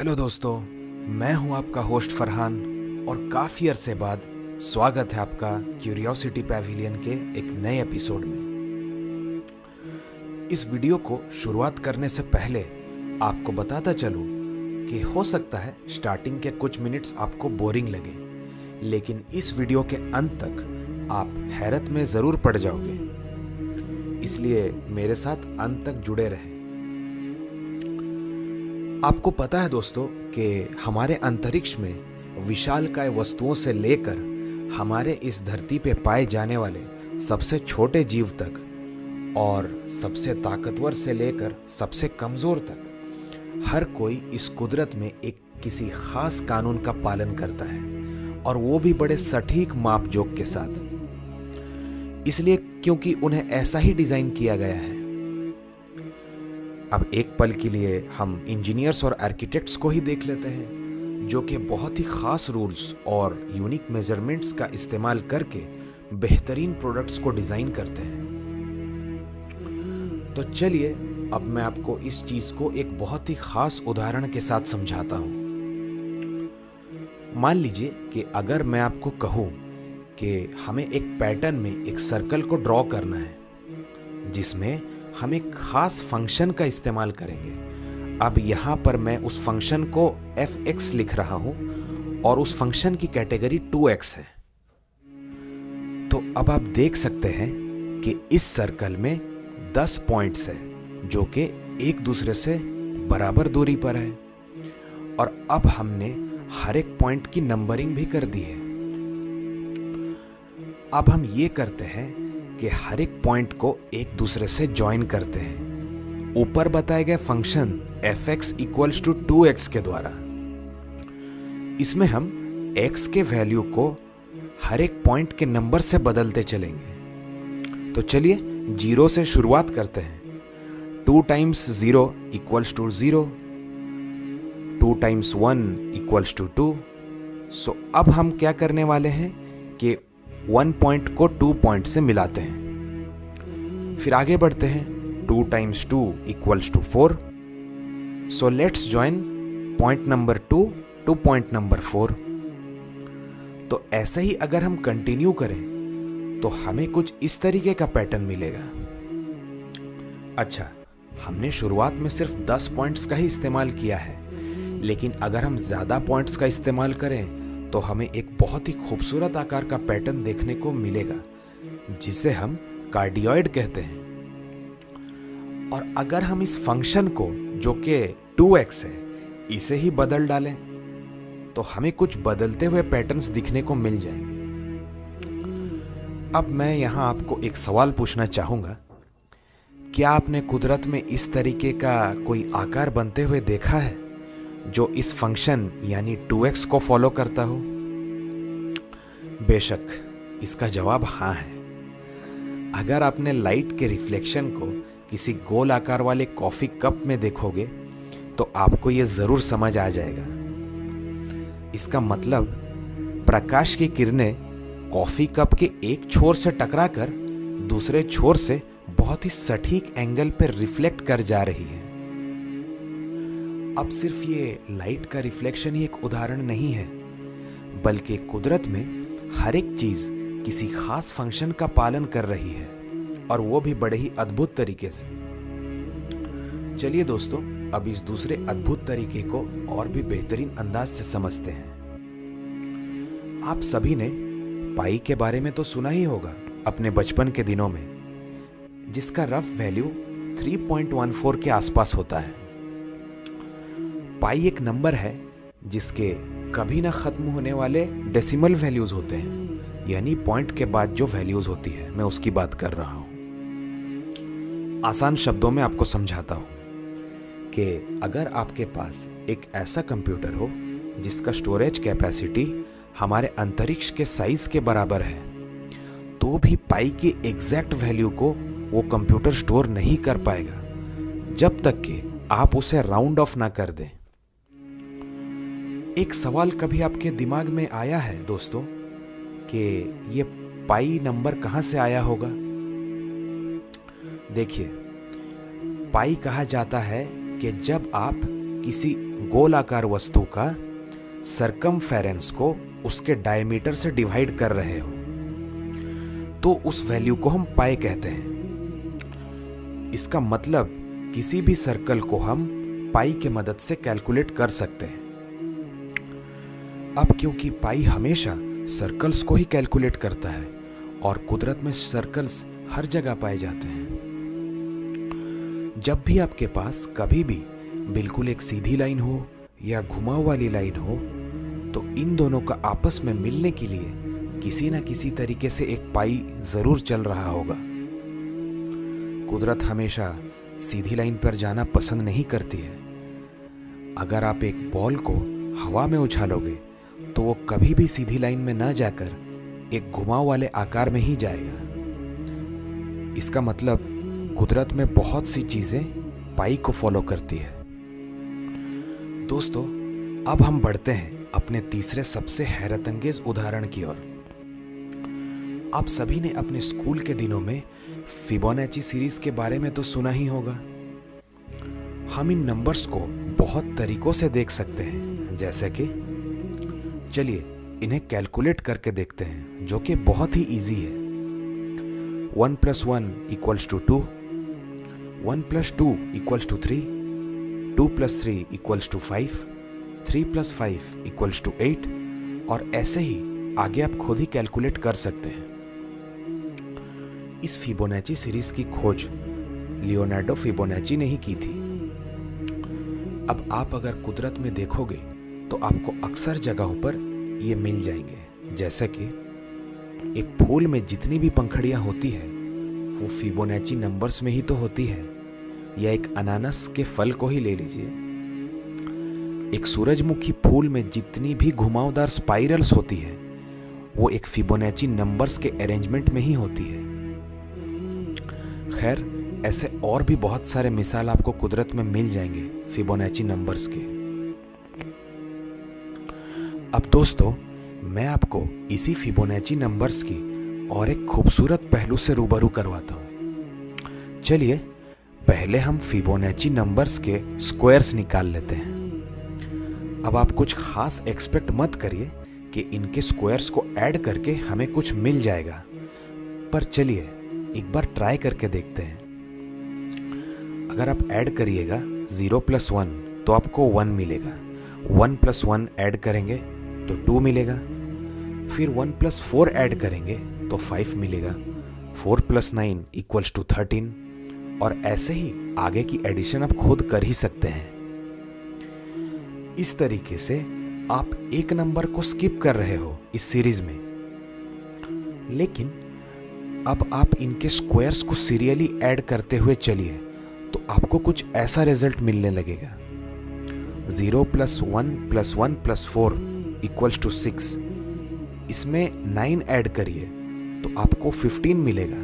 Hello दोस्तों, मैं हूं आपका होस्ट फरहान और काफ़ी अरसे बाद स्वागत है आपका क्यूरियोसिटी पैविलियन के एक नए एपिसोड में। इस वीडियो को शुरुआत करने से पहले आपको बताता चलूं कि हो सकता है स्टार्टिंग के कुछ मिनट्स आपको बोरिंग लगे, लेकिन इस वीडियो के अंत तक आप हैरत में ज़रूर पड़ जाओगे, इसलिए मेरे साथ अंत तक जुड़े रहें। आपको पता है दोस्तों कि हमारे अंतरिक्ष में विशालकाय वस्तुओं से लेकर हमारे इस धरती पे पाए जाने वाले सबसे छोटे जीव तक और सबसे ताकतवर से लेकर सबसे कमज़ोर तक हर कोई इस कुदरत में एक किसी खास कानून का पालन करता है, और वो भी बड़े सटीक मापजोक के साथ। इसलिए क्योंकि उन्हें ऐसा ही डिज़ाइन किया गया है। अब एक पल के लिए हम इंजीनियर्स और आर्किटेक्ट्स को ही देख लेते हैं, जो कि बहुत ही ख़ास रूल्स और यूनिक मेजरमेंट्स का इस्तेमाल करके बेहतरीन प्रोडक्ट्स को डिज़ाइन करते हैं। तो चलिए अब मैं आपको इस चीज़ को एक बहुत ही ख़ास उदाहरण के साथ समझाता हूँ। मान लीजिए कि अगर मैं आपको कहूँ कि हमें एक पैटर्न में एक सर्कल को ड्रॉ करना है, जिसमें हम एक खास फंक्शन का इस्तेमाल करेंगे। अब यहाँ पर मैं उस फंक्शन को fx लिख रहा हूँ और उस फंक्शन की कैटेगरी 2x है। तो अब आप देख सकते हैं कि इस सर्कल में 10 पॉइंट्स हैं, जो कि एक दूसरे से बराबर दूरी पर है, और अब हमने हर एक पॉइंट की नंबरिंग भी कर दी है। अब हम ये करते हैं कि हर एक पॉइंट को एक दूसरे से ज्वाइन करते हैं ऊपर बताए गए function fx equals to 2x के द्वारा। इसमें हम x के वैल्यू को हर एक पॉइंट के नंबर से बदलते चलेंगे। तो चलिए 0 से शुरुआत करते हैं। 2 times 0 equals to 0, 2 times 1 equals to 2। So अब हम क्या करने वाले हैं कि 1 पॉइंट को 2 पॉइंट से मिलाते हैं। फिर आगे बढ़ते हैं। 2 times 2 equals to 4। So let's join point number 2 to point number 4। तो ऐसे ही अगर हम कंटिन्यू करें तो हमें कुछ इस तरीके का पैटर्न मिलेगा। अच्छा, हमने शुरुआत में सिर्फ 10 पॉइंट्स का ही इस्तेमाल किया है, लेकिन अगर हम ज़्यादा पॉइंट्स का इस्तेमाल करें तो हमें एक बहुत ही खूबसूरत आकार का पैटर्न देखने को मिलेगा, जिसे हम कार्डियोइड कहते हैं। और अगर हम इस फंक्शन को, जो कि 2x है, इसे ही बदल डालें तो हमें कुछ बदलते हुए पैटर्न्स दिखने को मिल जाएंगे। अब मैं यहाँ आपको एक सवाल पूछना चाहूँगा, क्या आपने कुदरत में इस तरीके का कोई आकार बनते हुए देखा है जो इस फंक्शन यानी 2x को फॉलो करता हो? बेशक इसका जवाब हाँ है। अगर आपने लाइट के रिफ्लेक्शन को किसी गोल आकार वाले कॉफी कप में देखोगे तो आपको यह जरूर समझ आ जाएगा। इसका मतलब प्रकाश की किरणें कॉफी कप के एक छोर से टकराकर दूसरे छोर से बहुत ही सटीक एंगल पर रिफ्लेक्ट कर जा रही है। अब सिर्फ ये लाइट का रिफ्लेक्शन ही एक उदाहरण नहीं है, बल्कि कुदरत में हर एक चीज किसी खास फंक्शन का पालन कर रही है, और वो भी बड़े ही अद्भुत तरीके से। चलिए दोस्तों, अब इस दूसरे अद्भुत तरीके को और भी बेहतरीन अंदाज से समझते हैं। आप सभी ने पाई के बारे में तो सुना ही होगा अपने बचपन के दिनों में, जिसका रफ वैल्यू 3.14 के आसपास होता है। पाई एक नंबर है जिसके कभी ना खत्म होने वाले डेसिमल वैल्यूज होते हैं, यानी पॉइंट के बाद जो वैल्यूज होती है, मैं उसकी बात कर रहा हूं। आसान शब्दों में आपको समझाता हूं कि अगर आपके पास एक ऐसा कंप्यूटर हो जिसका स्टोरेज कैपेसिटी हमारे अंतरिक्ष के साइज के बराबर है, तो भी पाई की एग्जैक्ट वैल्यू को वो कंप्यूटर स्टोर नहीं कर पाएगा जब तक कि आप उसे राउंड ऑफ ना कर दें। एक सवाल कभी आपके दिमाग में आया है दोस्तों कि ये पाई नंबर कहां से आया होगा? देखिए, पाई कहा जाता है कि जब आप किसी गोलाकार वस्तु का सरकमफेरेंस को उसके डायमीटर से डिवाइड कर रहे हो तो उस वैल्यू को हम पाई कहते हैं। इसका मतलब किसी भी सर्कल को हम पाई के मदद से कैलकुलेट कर सकते हैं। अब क्योंकि पाई हमेशा सर्कल्स को ही कैलकुलेट करता है और कुदरत में सर्कल्स हर जगह पाए जाते हैं, जब भी आपके पास कभी भी बिल्कुल एक सीधी लाइन हो या घुमाव वाली लाइन हो तो इन दोनों का आपस में मिलने के लिए किसी न किसी तरीके से एक पाई जरूर चल रहा होगा। कुदरत हमेशा सीधी लाइन पर जाना पसंद नहीं करती है। अगर आप एक बॉल को हवा में उछालोगे तो वो कभी भी सीधी लाइन में ना जाकर एक घुमाव वाले आकार में ही जाएगा। इसका मतलब कुदरत में बहुत सी चीजें पाई को फॉलो करती है। दोस्तों, अब हम बढ़ते हैं अपने तीसरे सबसे हैरतअंगेज उदाहरण की ओर। आप सभी ने अपने स्कूल के दिनों में फिबोनाची सीरीज के बारे में तो सुना ही होगा। हम इन नंबर्स को बहुत तरीकों से देख सकते हैं, जैसे कि चलिए इन्हें कैलकुलेट करके देखते हैं, जो कि बहुत ही इजी है। 1 + 1 = 2, 1 + 2 = 3, 2 + 3 = 5, 3 + 5 = 8 और ऐसे ही आगे आप खुद ही कैलकुलेट कर सकते हैं। इस फिबोनाची सीरीज की खोज लियोनार्डो फिबोनाची ने ही की थी। अब आप अगर कुदरत में देखोगे तो आपको अक्सर जगहों पर ये मिल जाएंगे, जैसे कि एक फूल में जितनी भी पंखड़ियां होती है वो फिबोनाची नंबर्स में ही तो होती है, या एक अनानास के फल को ही ले लीजिए। एक सूरजमुखी फूल में जितनी भी घुमावदार स्पाइरल्स होती है वो एक फिबोनाची नंबर्स के अरेंजमेंट में ही होती है। खैर, ऐसे और भी बहुत सारे मिसाल आपको कुदरत में मिल जाएंगे फिबोनाची नंबर्स के। अब दोस्तों, मैं आपको इसी फिबोनाची नंबर्स की और एक खूबसूरत पहलू से रूबरू करवाता हूं। चलिए पहले हम फिबोनाची नंबर्स के स्क्वायर्स निकाल लेते हैं। अब आप कुछ खास एक्सपेक्ट मत करिए कि इनके स्क्वायर्स को ऐड करके हमें कुछ मिल जाएगा, पर चलिए एक बार ट्राई करके देखते हैं। अगर आप ऐड करिएगा 0 + 1 तो आपको 1 मिलेगा, 1 + 1 ऐड करेंगे तो 2 मिलेगा, फिर 1 + 4 ऐड करेंगे तो 5 मिलेगा, 4 + 9 = 13 और ऐसे ही आगे की एडिशन आप खुद कर ही सकते हैं। इस तरीके से आप एक नंबर को स्किप कर रहे हो इस सीरीज में, लेकिन अब आप इनके स्क्वायर्स को सीरियली ऐड करते हुए चलिए तो आपको कुछ ऐसा रिजल्ट मिलने लगेगा। 0 + 1 + 1 + 4 = 6। इसमें 9 ऐड करिए तो आपको 15 मिलेगा,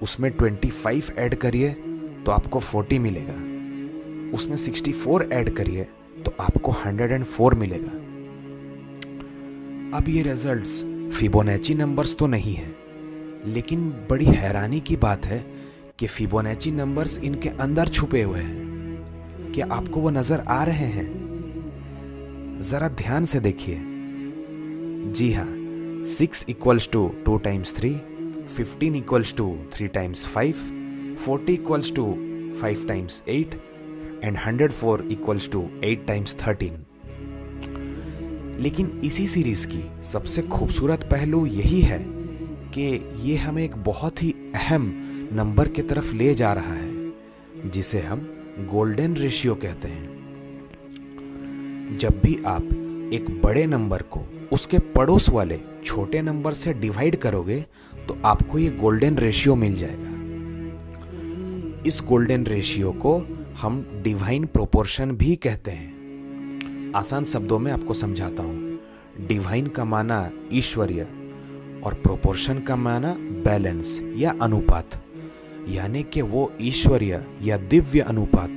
उसमें 25 ऐड करिए तो आपको 40 मिलेगा, उसमें 64 ऐड करिए तो आपको 104 मिलेगा। अब ये रिजल्ट्स फिबोनाची नंबर्स तो नहीं है, लेकिन बड़ी हैरानी की बात है कि फिबोनाची नंबर्स इनके अंदर छुपे हुए हैं। क्या आपको वो नजर आ रहे हैं? जरा ध्यान से देखिए। जी हाँ, 6 = 2 × 3, 15 = 3 × 5, 40 = 5 × 8 and 104 = 8 × 13। लेकिन इसी सीरीज की सबसे खूबसूरत पहलू यही है कि ये हमें एक बहुत ही अहम नंबर की तरफ ले जा रहा है, जिसे हम गोल्डन रेशियो कहते हैं। जब भी आप एक बड़े नंबर को उसके पड़ोस वाले छोटे नंबर से डिवाइड करोगे तो आपको ये गोल्डन रेशियो मिल जाएगा। इस गोल्डन रेशियो को हम डिवाइन प्रोपोर्शन भी कहते हैं। आसान शब्दों में आपको समझाता हूं। डिवाइन का माना ईश्वरीय और प्रोपोर्शन का माना बैलेंस या अनुपात, यानी कि वो ईश्वरीय या दिव्य अनुपात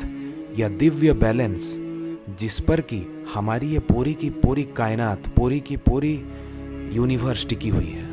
या दिव्य बैलेंस जिस पर कि हमारी ये पूरी की पूरी कायनात, पूरी की पूरी यूनिवर्स टिकी हुई है।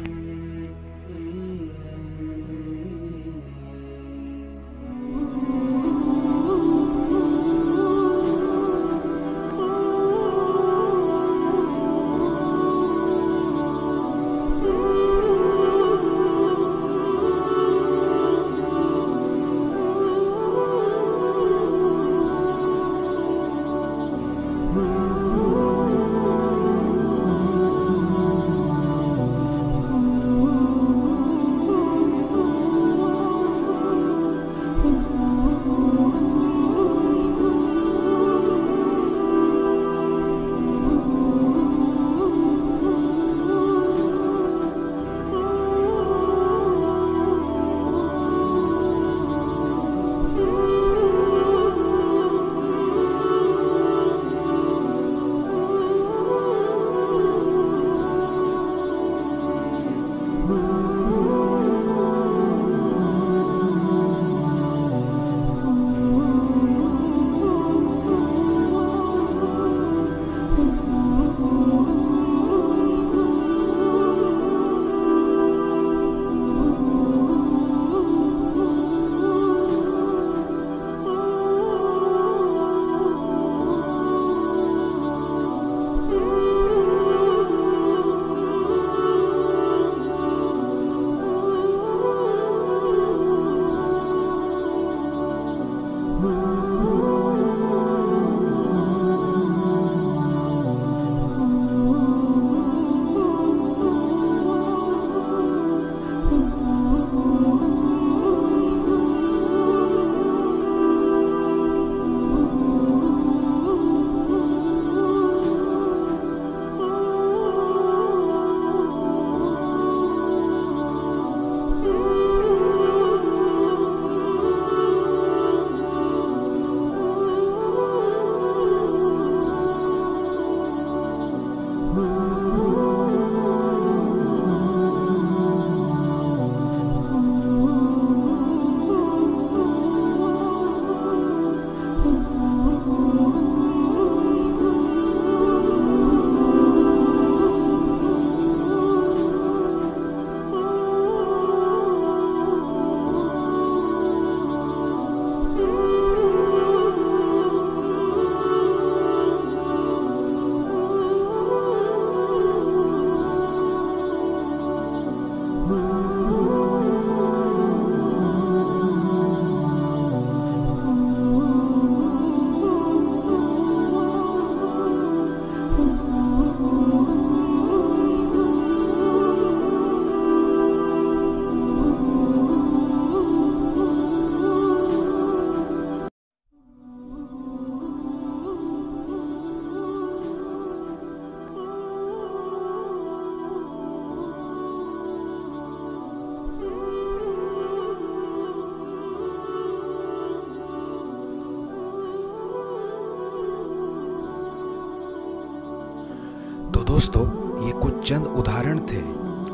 दोस्तों, ये कुछ चंद उदाहरण थे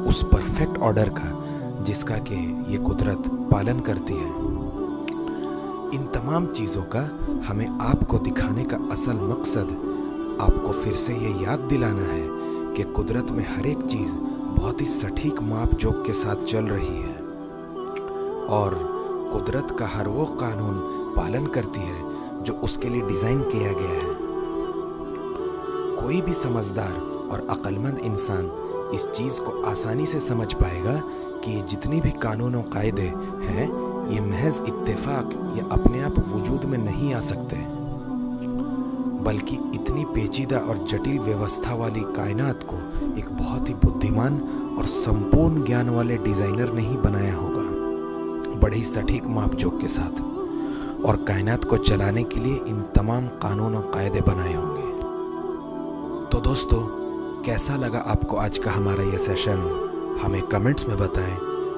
उस परफेक्ट ऑर्डर का जिसका कि ये कुदरत पालन करती है। इन तमाम चीज़ों का हमें आपको दिखाने का असल मकसद आपको फिर से ये याद दिलाना है कि कुदरत में हर एक चीज़ बहुत ही सटीक माप जोक के साथ चल रही है और कुदरत का हर वो कानून पालन करती है जो उसके लिए डिज़ाइन किया गया है। कोई भी समझदार और अक्लमंद इंसान इस चीज़ को आसानी से समझ पाएगा कि ये जितनी भी कानून और कायदे हैं ये महज इत्तेफाक या अपने आप वजूद में नहीं आ सकते, बल्कि इतनी पेचीदा और जटिल व्यवस्था वाली कायनात को एक बहुत ही बुद्धिमान और संपूर्ण ज्ञान वाले डिज़ाइनर ने ही बनाया होगा, बड़े ही सटीक मापजोक के साथ, और कायनात को चलाने के लिए इन तमाम कानून और कायदे बनाए होंगे। तो दोस्तों, कैसा लगा आपको आज का हमारा ये सेशन? हमें कमेंट्स में बताएं।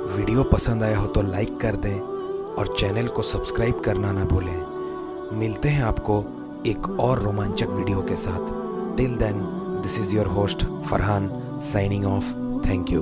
वीडियो पसंद आया हो तो लाइक कर दें और चैनल को सब्सक्राइब करना ना भूलें। मिलते हैं आपको एक और रोमांचक वीडियो के साथ। Till then, this is your host Farhan signing off. Thank you.